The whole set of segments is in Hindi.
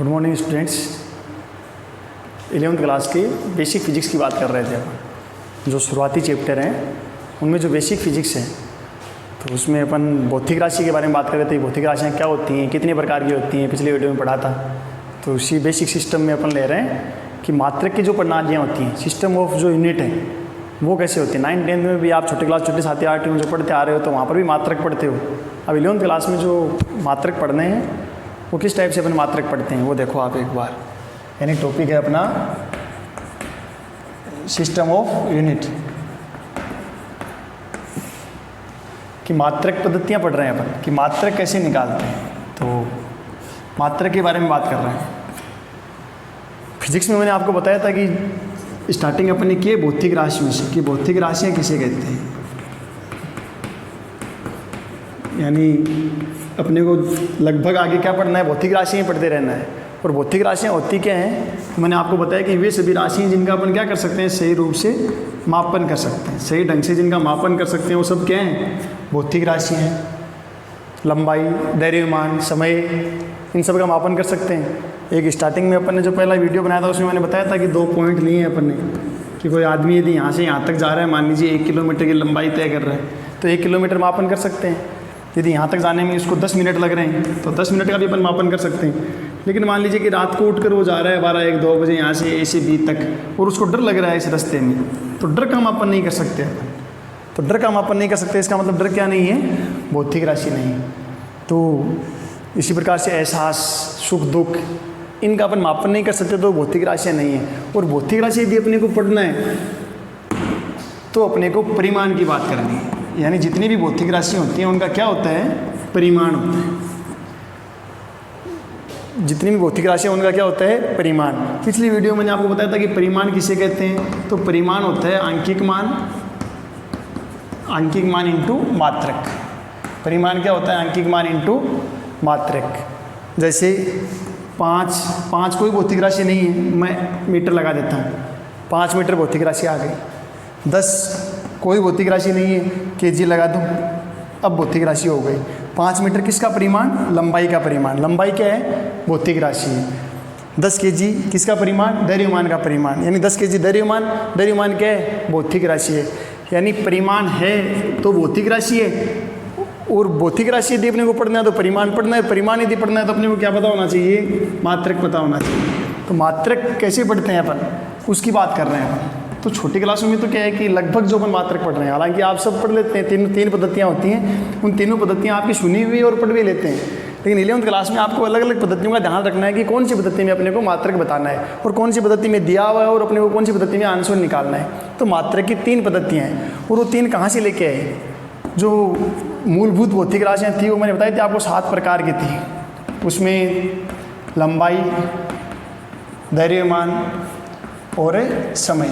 Good morning students. 11वीं क्लास के बेसिक फिजिक्स की बात कर रहे थे अपन। जो शुरुआती चैप्टर हैं उनमें जो बेसिक फिजिक्स है तो उसमें अपन भौतिक राशि के बारे में बात कर रहे थे। भौतिक राशियाँ क्या होती हैं, कितने प्रकार की होती हैं, पिछले वीडियो में पढ़ा था। तो उसी बेसिक सिस्टम में अपन ले रहे हैं कि मात्रक की जो प्रणालियाँ होती हैं, सिस्टम ऑफ जो यूनिट है वो कैसे होती है। 9th-10th में भी आप छोटी क्लास छोटी 7वीं 8वीं में जो पढ़ते आ रहे हो तो वहाँ पर भी मात्रक पढ़ते हो। अब 11th क्लास में जो मात्रक पढ़ने हैं वो किस टाइप से अपन मात्रक पढ़ते हैं वो देखो आप एक बार। यानी टॉपिक है अपना सिस्टम ऑफ यूनिट कि मात्रक पद्धतियाँ पढ़ रहे हैं अपन कि मात्रक कैसे निकालते हैं। तो मात्रक के बारे में बात कर रहे हैं। फिजिक्स में मैंने आपको बताया था कि स्टार्टिंग अपन ने की है भौतिक राशियों से कि भौतिक राशियाँ किसे कहते हैं। यानी अपने को लगभग आगे क्या पढ़ना है, भौतिक राशियाँ पढ़ते रहना है। और भौतिक राशियाँ होती क्या हैं तो मैंने आपको बताया कि वे सभी राशियाँ जिनका अपन क्या कर सकते हैं, सही रूप से मापन कर सकते हैं, सही ढंग से जिनका मापन कर सकते हैं वो सब क्या हैं, भौतिक राशियाँ हैं। लंबाई, द्रव्यमान, समय, इन सब का मापन कर सकते हैं। एक स्टार्टिंग में अपन ने जो पहला वीडियो बनाया था उसमें मैंने बताया था कि 2 पॉइंट लिए हैं अपन ने कि कोई आदमी यदि यहाँ से यहाँ तक जा रहा है, मान लीजिए 1 किलोमीटर की लंबाई तय कर रहा है तो 1 किलोमीटर मापन कर सकते हैं। यदि यहाँ तक जाने में इसको 10 मिनट लग रहे हैं तो 10 मिनट का भी अपन मापन कर सकते हैं। लेकिन मान लीजिए कि रात को उठकर वो जा रहा है 12-1-2 बजे यहाँ से A से B तक और उसको डर लग रहा है इस रास्ते में, तो डर का मापन नहीं कर सकते अपन। तो डर का मापन नहीं कर सकते इसका मतलब डर क्या नहीं है, भौतिक राशि नहीं। तो इसी प्रकार से एहसास, सुख दुख, इनका अपन मापन नहीं कर सकते तो भौतिक राशियाँ नहीं है। और भौतिक राशि यदि अपने को पढ़ना है तो अपने को परिमाण की बात करनी है। यानी जितनी भी भौतिक राशियाँ होती हैं उनका क्या होता है, परिमाण होता है। जितनी भी भौतिक राशियाँ उनका क्या होता है, परिमाण। पिछली वीडियो में मैंने आपको बताया था कि परिमाण किसे कहते हैं। तो परिमाण होता है आंकिक मान इंटू मात्रक। परिमाण क्या होता है, आंकिक मान इंटू मात्रक। जैसे 5 कोई भौतिक राशि नहीं है, मैं मीटर लगा देता हूँ, 5 मीटर भौतिक राशि आ गई। 10 कोई भौतिक राशि नहीं है, केजी लगा दूँ, अब भौतिक राशि हो गई। 5 मीटर किसका परिमाण, लंबाई का परिमाण। लंबाई क्या है, भौतिक राशि है। 10 केजी किसका परिमाण, द्रव्यमान का परिमाण। यानी 10 केजी द्रव्यमान क्या है, भौतिक राशि है। यानी परिमाण है तो भौतिक राशि है। और भौतिक राशि यदि अपने को पढ़ना है तो परिमाण पढ़ना है, परिमाण यदि पढ़ना है तो अपने को क्या पता होना चाहिए, मात्रक पता होना चाहिए। तो मात्रक कैसे पढ़ते हैं अपन, उसकी बात कर रहे हैं अपन। तो छोटी क्लासों में तो क्या है कि लगभग जो अपन मात्रक पढ़ रहे हैं, हालांकि आप सब पढ़ लेते हैं, तीन पद्धतियाँ होती हैं, उन तीनों पद्धतियाँ आपकी सुनी हुई और पढ़ भी लेते हैं। लेकिन 11th क्लास में आपको अलग अलग पद्धतियों का ध्यान रखना है कि कौन सी पद्धति में अपने को मात्रक बताना है और कौन सी पद्धति में दिया हुआ है और अपने को कौन सी पद्धति में आंसर निकालना है। तो मात्रक की 3 पद्धतियाँ हैं और वो 3 कहाँ से लेके आए। जो मूलभूत भौतिक राशियाँ थी वो मैंने बताई थी आपको 7 प्रकार की थी। उसमें लंबाई, द्रव्यमान और समय,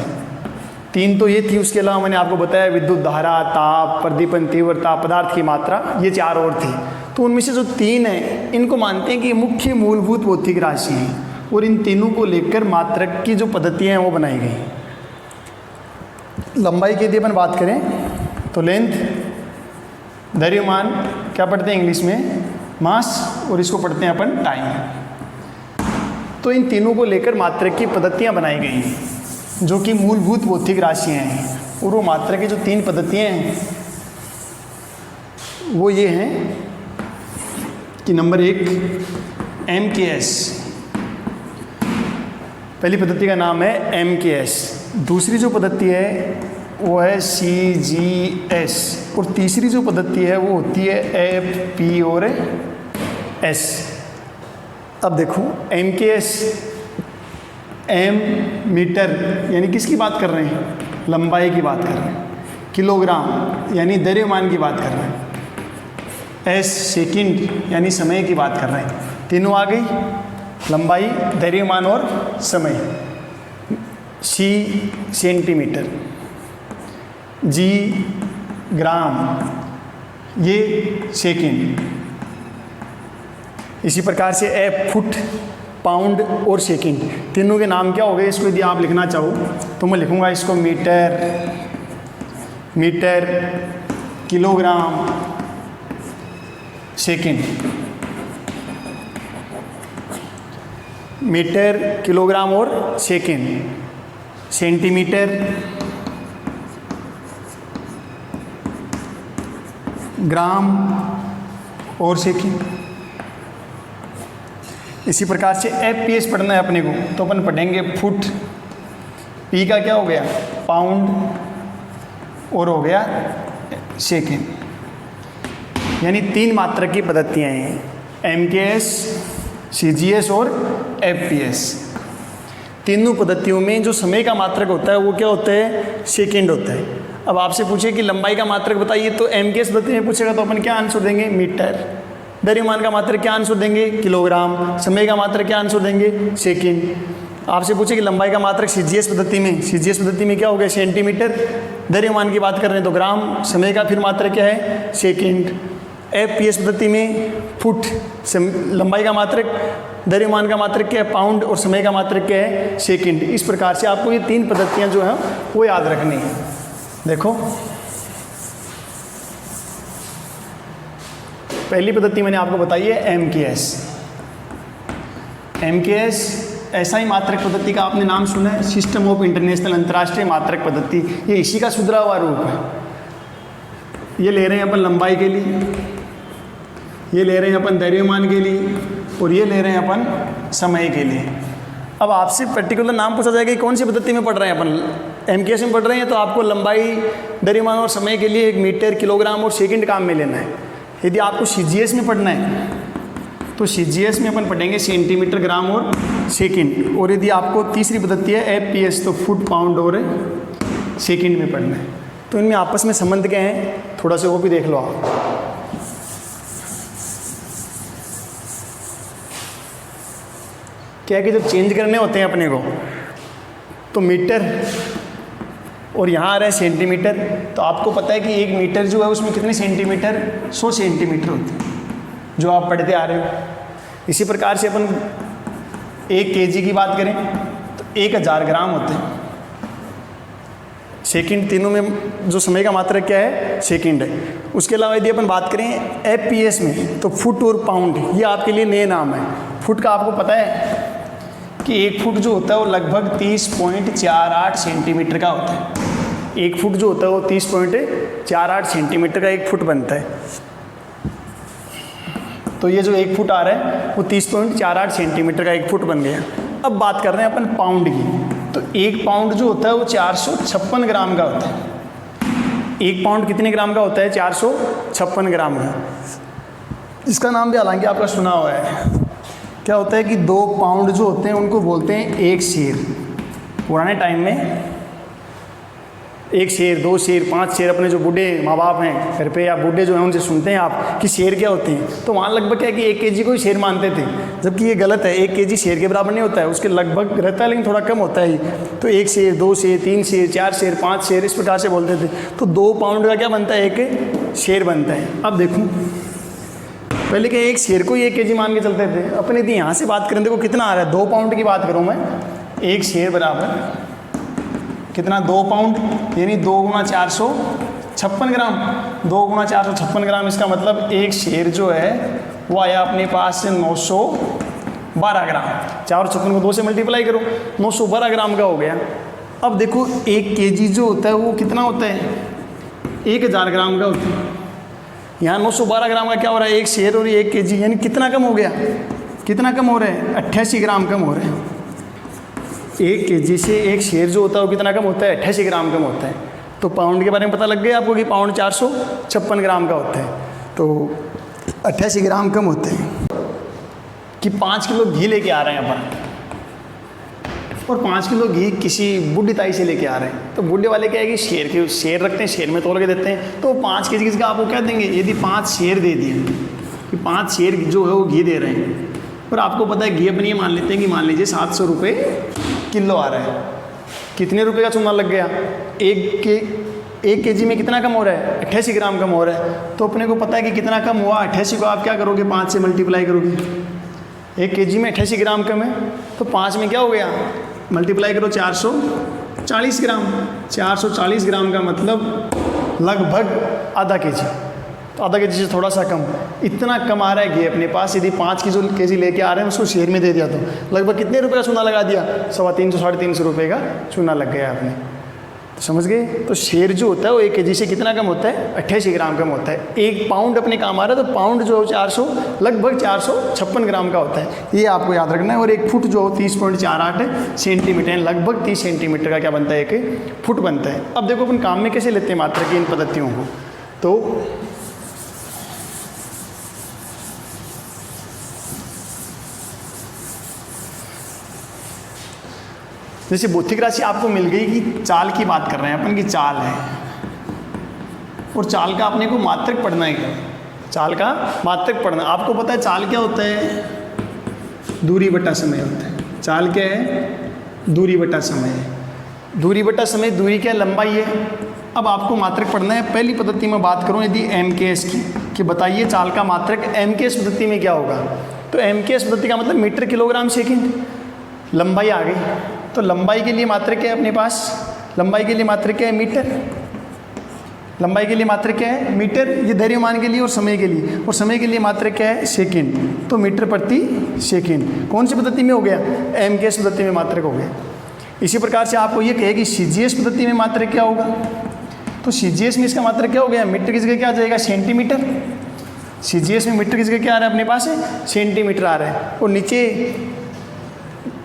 3 तो ये थी। उसके अलावा मैंने आपको बताया विद्युत धारा, ताप, प्रदीपन तीव्रता, पदार्थ की मात्रा, ये 4 और थी। तो उनमें से जो 3 हैं इनको मानते हैं कि मुख्य मूलभूत भौतिक राशि हैं और इन तीनों को लेकर मात्रक की जो पद्धतियाँ हैं वो बनाई गई। लंबाई की यदि अपन बात करें तो लेंथ, द्रव्यमान क्या पढ़ते हैं इंग्लिश में, मास, और इसको पढ़ते हैं अपन टाइम। तो इन तीनों को लेकर मात्रक की पद्धतियाँ बनाई गई हैं जो कि मूलभूत भौतिक राशियाँ हैं। और वो मात्रक की जो 3 पद्धतियाँ हैं वो ये हैं कि नंबर 1 MKS। पहली पद्धति का नाम है MKS। दूसरी जो पद्धति है वो है CGS और तीसरी जो पद्धति है वो होती है FP और S। अब देखो MKS, M मीटर यानी किसकी बात कर रहे हैं, लंबाई की बात कर रहे हैं। किलोग्राम यानी द्रव्यमान की बात कर रहे हैं। S सेकंड यानी समय की बात कर रहे हैं। तीनों आ गई, लंबाई, द्रव्यमान और समय। C सेंटीमीटर, G ग्राम, ये सेकंड। इसी प्रकार से F फुट, पाउंड और सेकंड। तीनों के नाम क्या हो गए, इसको यदि आप लिखना चाहो तो मैं लिखूंगा इसको metre, kilogram, second. Metre, kilogram और सेकेंड, सेंटीमीटर, ग्राम और सेकेंड। इसी प्रकार से FPS पढ़ना है अपने को, तो अपन पढ़ेंगे फुट। P का क्या हो गया, पाउंड, और हो गया सेकेंड। यानी 3 मात्रक की पद्धतियाँ हैं, MKS, CGS और FPS। तीनों पद्धतियों में जो समय का मात्रक होता है वो क्या होता है, सेकेंड होता है। अब आपसे पूछे कि लंबाई का मात्रक बताइए, तो MKS पद्धति में पूछेगा तो अपन क्या आंसर देंगे, मीटर। द्रव्यमान का मात्रक क्या आंसर देंगे, किलोग्राम। समय का मात्रक क्या आंसर देंगे, सेकेंड। आपसे पूछे कि लंबाई का मात्रक CGS पद्धति में क्या हो गया, सेंटीमीटर। द्रव्यमान की बात कर रहे हैं तो ग्राम। समय का फिर मात्रक क्या है, सेकेंड। FPS पद्धति में फुट, लंबाई का मात्रक, द्रव्यमान का मात्रक क्या है, पाउंड, और समय का मात्रक क्या है, सेकेंड। इस प्रकार से आपको ये 3 पद्धतियाँ जो हैं वो याद रखनी है। देखो, पहली पद्धति मैंने आपको बताई है MKS। MKS ऐसा ही मात्रक पद्धति का आपने नाम सुना है, सिस्टम ऑफ इंटरनेशनल, अंतर्राष्ट्रीय मात्रक पद्धति। ये इसी का सुधरा हुआ रूप है। ये ले रहे हैं अपन लंबाई के लिए, ये ले रहे हैं अपन द्रव्यमान के लिए, और ये ले रहे हैं अपन समय के लिए। अब आपसे पर्टिकुलर नाम पूछा जाएगा कि कौन सी पद्धति में पढ़ रहे हैं अपन। MKS में पढ़ रहे हैं तो आपको लंबाई, द्रव्यमान और समय के लिए एक मीटर, किलोग्राम और सेकंड काम में लेना है। यदि आपको CGS में पढ़ना है तो CGS में अपन पढ़ेंगे सेंटीमीटर, ग्राम और सेकंड। और यदि आपको तीसरी पद्धति है FPS तो फुट, पाउंड और सेकंड में पढ़ना है। तो इनमें आपस में संबंध क्या है, थोड़ा सा वो भी देख लो आप। क्या है कि जब चेंज करने होते हैं अपने को तो मीटर और यहाँ आ रहा है सेंटीमीटर, तो आपको पता है कि 1 मीटर जो है उसमें कितने सेंटीमीटर, 100 सेंटीमीटर होते हैं, जो आप पढ़ते आ रहे हो। इसी प्रकार से अपन 1 kg की बात करें तो 1000 ग्राम होते हैं। सेकंड, तीनों में जो समय का मात्रक क्या है, सेकंड है। उसके अलावा यदि अपन बात करें FPS में तो फुट और पाउंड, ये आपके लिए नए नाम है। फुट का आपको पता है कि 1 फुट जो होता है वो लगभग 30.48 सेंटीमीटर का होता है। 1 फुट जो होता है वो 30.48 सेंटीमीटर का 1 फुट बनता है। तो ये जो 1 फुट आ रहा है वो 30.48 सेंटीमीटर का 1 फुट बन गया। अब बात कर रहे हैं अपन पाउंड की, तो 1 पाउंड जो होता है वो 456 ग्राम का होता है। 1 पाउंड कितने ग्राम का होता है, 456 ग्राम का। इसका नाम भी हालांकि आपका सुना हुआ है। क्या होता है कि 2 पाउंड जो होते हैं उनको बोलते हैं 1 शेर। पुराने टाइम में 1 शेर, 2 शेर, 5 शेर, अपने जो बूढ़े माँ बाप हैं घर पे या बूढ़े जो हैं उनसे सुनते हैं आप कि शेर क्या होते हैं, तो वहाँ लगभग क्या है कि 1 kg को ही शेर मानते थे, जबकि ये गलत है। 1 kg शेर के बराबर नहीं होता है, उसके लगभग रहता है लेकिन थोड़ा कम होता है। तो 1 शेर, 2 शेर, 3 शेर, 4 शेर, 5 शेर, इस प्रकार से बोलते थे। तो 2 पाउंड का क्या बनता है, 1 शेर बनता है। अब देखो, पहले क्या 1 शेर को ही 1 kg मान के चलते थे। अपने यदि यहाँ से बात करें, देखो कितना आ रहा है, 2 पाउंड की बात करूँ मैं, 1 शेर बराबर कितना, 2 पाउंड, यानी 2 × 456 ग्राम। 2 × 456 ग्राम, इसका मतलब 1 शेर जो है वो आया अपने पास से 912 ग्राम। 456 को 2 से मल्टीप्लाई करो, 912 ग्राम का हो गया। अब देखो 1 kg जो होता है वो कितना होता है, 1000 ग्राम का होता है। यहाँ 912 ग्राम का क्या हो रहा है, 1 शेर और 1 kg, यानी कितना कम हो गया, कितना कम हो रहा है, 88 ग्राम कम हो रहा है। 1 kg से 1 शेर जो होता है वो कितना कम होता है, 88 ग्राम कम होता है। तो पाउंड के बारे में पता लग गया आपको कि पाउंड 456 ग्राम का होता है, तो 88 ग्राम कम होते हैं। कि 5 किलो घी लेके आ रहे हैं अपन, और 5 किलो घी किसी बुढ़ी ताई से लेके आ रहे हैं, तो बुढ़े वाले क्या है कि शेर रखते हैं, शेर में तोल के देते हैं। तो 5 kg का आपको क्या देंगे, यदि 5 शेर दे दिए कि 5 शेर जो है वो घी दे रहे हैं, और आपको पता है घी अपन ये मान लेते हैं कि मान लीजिए 700 रुपये किलो आ रहा है। कितने रुपए का चूना लग गया, 1 kg में कितना कम हो रहा है, 88 ग्राम कम हो रहा है। तो अपने को पता है कि कितना कम हुआ, 88 को आप क्या करोगे, 5 से मल्टीप्लाई करोगे। 1 kg में 88 ग्राम कम है, तो 5 में क्या हो गया, मल्टीप्लाई करो 440 ग्राम। 440 ग्राम का मतलब लगभग आधा kg। तो आधा केजी से थोड़ा सा कम, इतना कम आ रहा है घी अपने पास। यदि 5 केजी लेके आ रहे हैं उसको शेयर में दे दिया तो लगभग कितने रुपये का चूना लगा दिया? 350 साढ़े 300 रुपये का चूना लग गया आपने। तो समझ गए? तो शेर जो होता है वो 1 केजी से कितना कम होता है? 88 ग्राम कम होता है। 1 पाउंड अपने काम आ रहा है तो पाउंड जो है 400 लगभग 456 ग्राम का होता है, ये आपको याद रखना है। और 1 फुट जो 30.48 सेंटीमीटर, लगभग 30 सेंटीमीटर का क्या बनता है? 1 फुट बनता है। अब देखो अपन काम में कैसे लेते हैं मात्रक की इन पद्धतियों को। तो जैसे भौतिक राशि आपको मिल गई कि चाल की बात कर रहे हैं अपन की चाल है, और चाल का अपने को मात्रक पढ़ना है। चाल का मात्रक पढ़ना, आपको पता है चाल क्या होता है? दूरी बटा समय होता है। चाल क्या है? दूरी बटा समय है। दूरी बटा समय, दूरी क्या? लंबाई है। अब आपको मात्रक पढ़ना है। पहली पद्धति में बात करूं यदि MKS की, कि बताइए चाल का मात्रक MKS पद्धति में क्या होगा? तो MKS पद्धति का मतलब मीटर किलोग्राम सेकंड। लंबाई आ गई, तो लंबाई के लिए मात्रक क्या है अपने पास? लंबाई के लिए मात्रक क्या है? मीटर। लंबाई के लिए मात्रक क्या है? मीटर। ये द्रव्यमान के लिए और समय के लिए, और समय के लिए मात्रक क्या है? सेकंड। तो मीटर प्रति सेकंड कौन सी पद्धति में हो गया? MKS पद्धति में मात्रक हो गया। इसी प्रकार से आपको ये कहे कि CGS पद्धति में मात्रक क्या होगा? तो CGS में इसका मात्रक क्या हो गया? मीटर की जगह क्या आ जाएगा? सेंटीमीटर। CGS में मीटर की जगह क्या आ रहा है अपने पास? सेंटीमीटर आ रहा है। और नीचे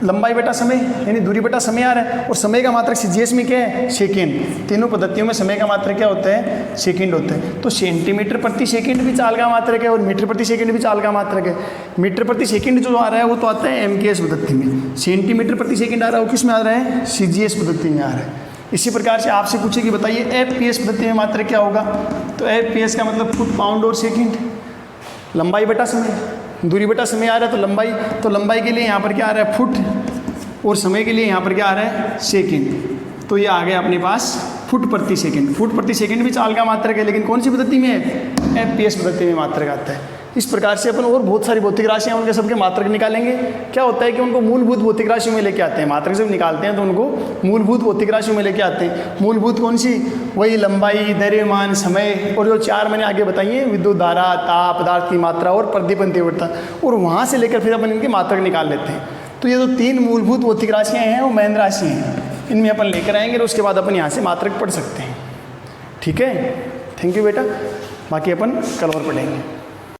लंबाई बटा समय यानी दूरी बटा समय आ रहा है, और समय का मात्रक CGS में क्या है? सेकेंड। तीनों पद्धतियों में समय का मात्रक क्या होता है? सेकेंड होता है। तो सेंटीमीटर प्रति सेकेंड भी चाल का मात्रक है, और मीटर प्रति सेकेंड भी चाल का मात्रक है। मीटर प्रति सेकेंड जो आ रहा है वो तो आता है MKS पद्धति में। सेंटीमीटर प्रति सेकेंड आ रहा है वो किस में आ रहा है? CGS पद्धति में आ रहा है। इसी प्रकार से आपसे पूछे कि बताइए FPS पद्धति में मात्रक क्या होगा? तो FPS का मतलब फुट, पाउंड और सेकेंड। लंबाई बटा समय, दूरी बटा समय आ रहा है तो लंबाई, तो लंबाई के लिए यहाँ पर क्या आ रहा है? फुट, और समय के लिए यहाँ पर क्या आ रहा है? सेकंड। तो ये आ गया अपने पास फुट प्रति सेकंड। फुट प्रति सेकंड भी चाल का मात्रक है, लेकिन कौन सी पद्धति में है? FPS पद्धति में मात्रक आता है। इस प्रकार से अपन और बहुत सारी भौतिक राशियाँ उनके सबके मात्रक निकालेंगे। क्या होता है कि उनको मूलभूत भौतिक राशियों में लेके आते हैं। मात्रक जब निकालते हैं तो उनको मूलभूत भौतिक राशियों में लेके आते हैं। मूलभूत कौन सी? वही लंबाई, द्रव्यमान, समय, और जो 4 मैंने आगे बताइए, विद्युत धारा, ताप, पदार्थ की मात्रा और प्रदीपन तीव्रता, और वहाँ से लेकर फिर अपन इनके मात्रक निकाल लेते हैं। तो ये जो 3 मूलभूत भौतिक राशियाँ हैं वो मेन राशि हैं, इनमें अपन लेकर आएंगे और उसके बाद अपन यहाँ से मात्रक पढ़ सकते हैं। ठीक है, थैंक यू बेटा। बाकी अपन कल और पढ़ेंगे।